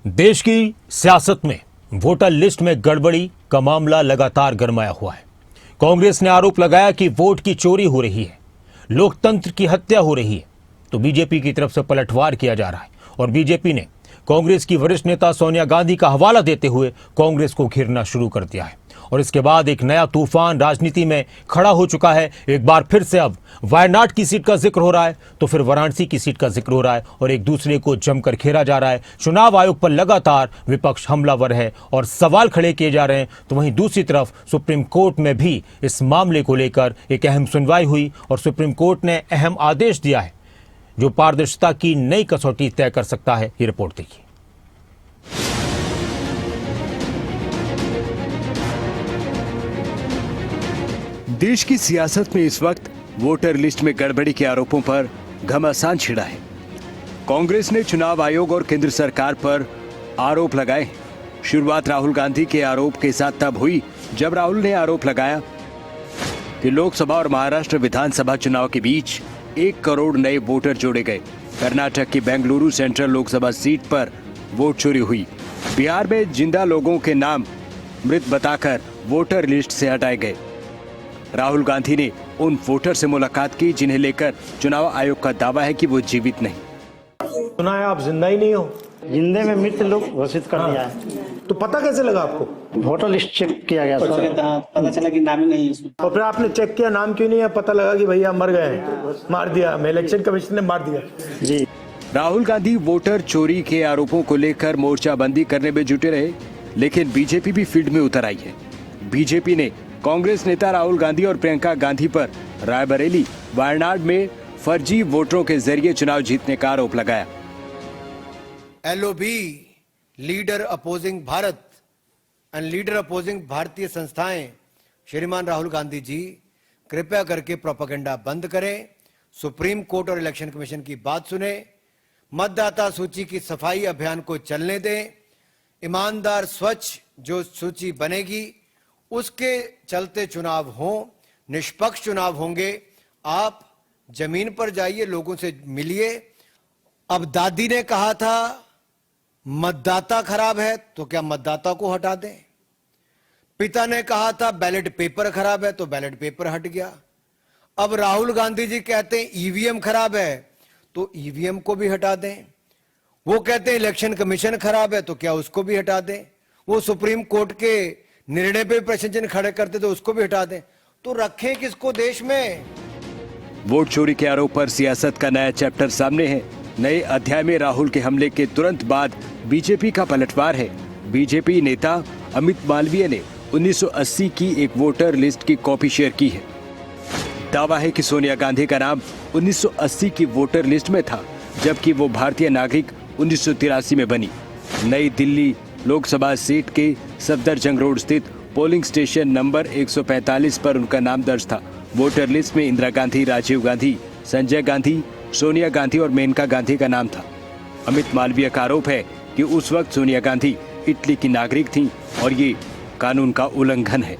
देश की सियासत में वोटर लिस्ट में गड़बड़ी का मामला लगातार गरमाया हुआ है। कांग्रेस ने आरोप लगाया कि वोट की चोरी हो रही है, लोकतंत्र की हत्या हो रही है, तो बीजेपी की तरफ से पलटवार किया जा रहा है और बीजेपी ने कांग्रेस की वरिष्ठ नेता सोनिया गांधी का हवाला देते हुए कांग्रेस को घेरना शुरू कर दिया है। और इसके बाद एक नया तूफान राजनीति में खड़ा हो चुका है। एक बार फिर से अब वायनाड की सीट का जिक्र हो रहा है, तो फिर वाराणसी की सीट का जिक्र हो रहा है और एक दूसरे को जमकर घेरा जा रहा है। चुनाव आयोग पर लगातार विपक्ष हमलावर है और सवाल खड़े किए जा रहे हैं। तो वहीं दूसरी तरफ सुप्रीम कोर्ट में भी इस मामले को लेकर एक अहम सुनवाई हुई और सुप्रीम कोर्ट ने अहम आदेश दिया है जो पारदर्शिता की नई कसौटी तय कर सकता है। ये रिपोर्ट देखिए। देश की सियासत में इस वक्त वोटर लिस्ट में गड़बड़ी के आरोपों पर घमासान छिड़ा है। कांग्रेस ने चुनाव आयोग और केंद्र सरकार पर आरोप लगाए। शुरुआत राहुल गांधी के आरोप के साथ तब हुई जब राहुल ने आरोप लगाया कि लोकसभा और महाराष्ट्र विधानसभा चुनाव के बीच 1 करोड़ नए वोटर जोड़े गए। कर्नाटक की बेंगलुरु सेंट्रल लोकसभा सीट पर वोट चोरी हुई। बिहार में जिंदा लोगों के नाम मृत बताकर वोटर लिस्ट से हटाए गए। राहुल गांधी ने उन वोटर से मुलाकात की जिन्हें लेकर चुनाव आयोग का दावा है कि वो जीवित नहीं। सुना है आप जिंदा ही नहीं हो। जिंदे में मृत लोग घोषित कर दिया है। तो पता कैसे लगा आपको? वोटर लिस्ट चेक किया गया पता चला कि नाम ही नहीं है इसमें। और फिर आपने चेक किया, नाम क्यों नहीं है? पता लगा कि भैया मर गए हैं, मार दिया, इलेक्शन कमीशन ने मार दिया। जी। राहुल गांधी वोटर चोरी के आरोपों को लेकर मोर्चाबंदी करने में जुटे रहे, लेकिन बीजेपी भी फील्ड में उतर आई है। बीजेपी ने कांग्रेस नेता राहुल गांधी और प्रियंका गांधी पर रायबरेली, वायनाड में फर्जी वोटरों के जरिए चुनाव जीतने का आरोप लगाया। LOB, leader opposing Bharat and leader opposing भारतीय संस्थाएं, श्रीमान राहुल गांधी जी कृपया करके प्रोपेगेंडा बंद करें, सुप्रीम कोर्ट और इलेक्शन कमीशन की बात सुने, मतदाता सूची की सफाई अभियान को चलने दें, ईमानदार स्वच्छ जो सूची बनेगी उसके चलते चुनाव हों, निष्पक्ष चुनाव होंगे। आप जमीन पर जाइए, लोगों से मिलिए। अब दादी ने कहा था मतदाता खराब है तो क्या मतदाता को हटा दें? पिता ने कहा था बैलेट पेपर खराब है तो बैलेट पेपर हट गया। अब राहुल गांधी जी कहते हैं ईवीएम खराब है तो ईवीएम को भी हटा दें। वो कहते हैं इलेक्शन कमीशन खराब है तो क्या उसको भी हटा दें? वो सुप्रीम कोर्ट के निर्णय पे प्रश्न चिन्ह खड़े करते तो उसको भी हटा दें। तो रखें किसको देश में? वोट चोरी के आरोप पर सियासत का नया चैप्टर सामने है। नए अध्याय में राहुल के हमले के तुरंत बाद बीजेपी का पलटवार है। बीजेपी नेता अमित मालवीय ने 1980 की एक वोटर लिस्ट की कॉपी शेयर की है। दावा है कि सोनिया गांधी का नाम 1980 की वोटर लिस्ट में था, जबकि वो भारतीय नागरिक 1983 में बनी। नई दिल्ली लोकसभा सीट के सफदरजंग रोड स्थित पोलिंग स्टेशन नंबर 145 पर उनका नाम दर्ज था। वोटर लिस्ट में इंदिरा गांधी, राजीव गांधी, संजय गांधी, सोनिया गांधी और मेनका गांधी का नाम था। अमित मालवीय का आरोप है कि उस वक्त सोनिया गांधी इटली की नागरिक थीं और ये कानून का उल्लंघन है।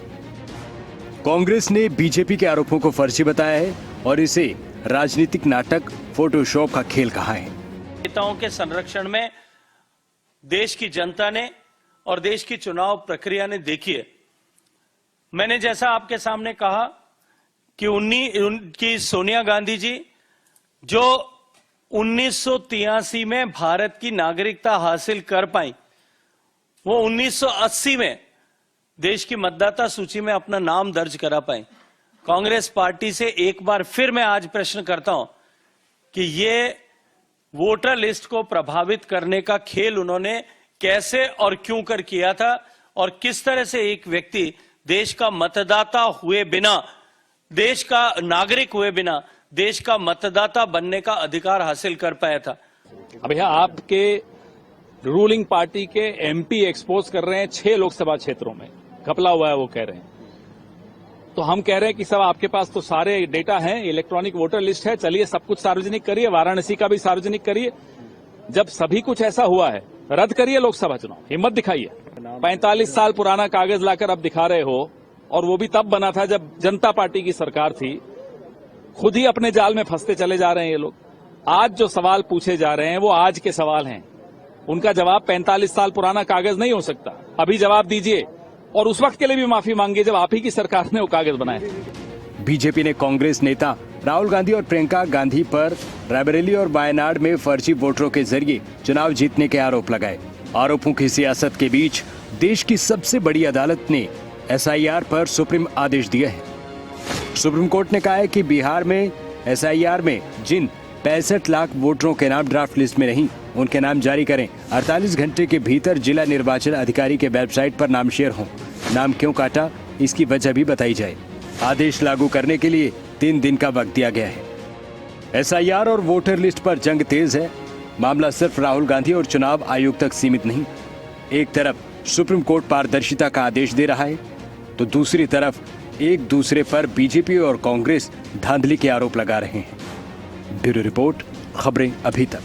कांग्रेस ने बीजेपी के आरोपों को फर्जी बताया है और इसे राजनीतिक नाटक, फोटोशॉप का खेल कहा है। नेताओं के संरक्षण में देश की जनता ने और देश की चुनाव प्रक्रिया ने देखी है। मैंने जैसा आपके सामने कहा कि उनकी सोनिया गांधी जी जो 1983 में भारत की नागरिकता हासिल कर पाई, वो 1980 में देश की मतदाता सूची में अपना नाम दर्ज करा पाई। कांग्रेस पार्टी से एक बार फिर मैं आज प्रश्न करता हूं कि ये वोटर लिस्ट को प्रभावित करने का खेल उन्होंने कैसे और क्यों कर किया था और किस तरह से एक व्यक्ति देश का मतदाता हुए बिना, देश का नागरिक हुए बिना देश का मतदाता बनने का अधिकार हासिल कर पाया था। अब यह आपके रूलिंग पार्टी के एमपी एक्सपोज कर रहे हैं 6 लोकसभा क्षेत्रों में, घपला हुआ है वो कह रहे हैं। तो हम कह रहे हैं कि सब आपके पास तो सारे डेटा हैं, इलेक्ट्रॉनिक वोटर लिस्ट है, चलिए सब कुछ सार्वजनिक करिए, वाराणसी का भी सार्वजनिक करिए। जब सभी कुछ ऐसा हुआ है, रद्द करिए लोकसभा चुनाव, हिम्मत दिखाइए। 45 साल पुराना कागज लाकर अब दिखा रहे हो, और वो भी तब बना था जब जनता पार्टी की सरकार थी। खुद ही अपने जाल में फंसते चले जा रहे हैं ये लोग। आज जो सवाल पूछे जा रहे हैं वो आज के सवाल हैं। उनका जवाब 45 साल पुराना कागज नहीं हो सकता। अभी जवाब दीजिए और उस वक्त के लिए भी माफी मांगिए जब आप ही की सरकार ने वो कागज बनाए। बीजेपी ने कांग्रेस नेता राहुल गांधी और प्रियंका गांधी पर रायबरेली और वायनाड में फर्जी वोटरों के जरिए चुनाव जीतने के आरोप लगाए। आरोपों की सियासत के बीच देश की सबसे बड़ी अदालत ने एसआईआर पर सुप्रीम आदेश दिया है। सुप्रीम कोर्ट ने कहा है कि बिहार में एसआईआर में जिन 65 लाख वोटरों के नाम ड्राफ्ट लिस्ट में नहीं, उनके नाम जारी करें। 48 घंटे के भीतर जिला निर्वाचन अधिकारी के वेबसाइट पर नाम शेयर हों। नाम क्यों काटा, इसकी वजह भी बताई जाए। आदेश लागू करने के लिए 3 दिन का वक्त दिया गया है। एसआईआर और वोटर लिस्ट पर जंग तेज है। मामला सिर्फ राहुल गांधी और चुनाव आयोग तक सीमित नहीं। एक तरफ सुप्रीम कोर्ट पारदर्शिता का आदेश दे रहा है, तो दूसरी तरफ एक दूसरे पर बीजेपी और कांग्रेस धांधली के आरोप लगा रहे हैं। ब्यूरो रिपोर्ट, खबरें अभी तक।